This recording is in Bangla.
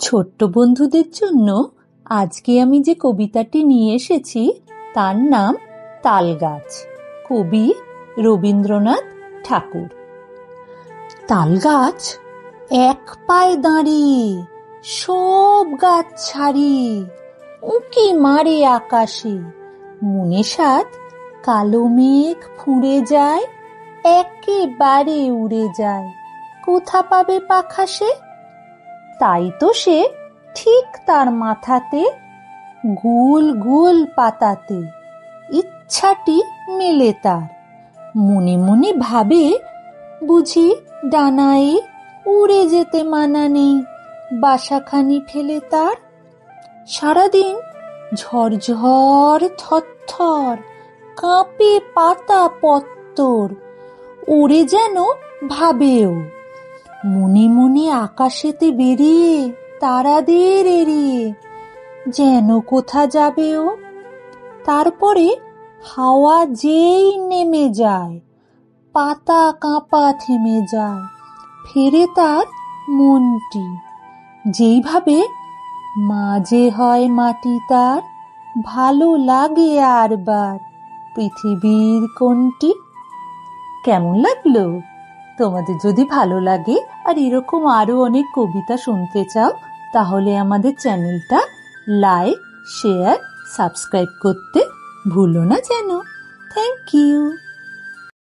ছোট্ট বন্ধুদের জন্য আজকে আমি যে কবিতাটি নিয়ে এসেছি তার নাম তালগাছ। কবি রবীন্দ্রনাথ ঠাকুর। তালগাছ এক পায়ে দাঁড়িয়ে, সব গাছ ছাড়িয়ে উঁকি মারে আকাশে। মনে সাত কালো মেঘ ফুঁড়ে যায়, একেবারে উড়ে যায়, কোথা পাবে পাখা সে? তাই তো সে ঠিক তার মাথাতে গোল গোল পাতাতে ইচ্ছাটি মেলে তার। মনে মনে ভাবে, বুঝি ডানায় উড়ে যেতে মানা নেই, বাসাখানি ফেলে তার। সারাদিন ঝরঝর থরথর কাঁপে পাতা পত্তর, ওরে যেন ভাবেও মনে মনে আকাশেতে বেরিয়ে তারাদের এড়িয়ে যেন কোথা যাবেও। তারপরে হাওয়া যেই নেমে যায়, পাতা কাঁপা থেমে যায়, ফেরে তার মনটি। যেইভাবে মাঝে হয় মাটি তার, ভালো লাগে আরবার পৃথিবীর কোনটি। কেমন লাগলো? তোমাদের যদি ভালো লাগে আর এরকম আরো অনেক কবিতা শুনতে চাও, তাহলে আমাদের চ্যানেলটা লাইক, শেয়ার, সাবস্ক্রাইব করতে ভুলো না যেন। Thank you.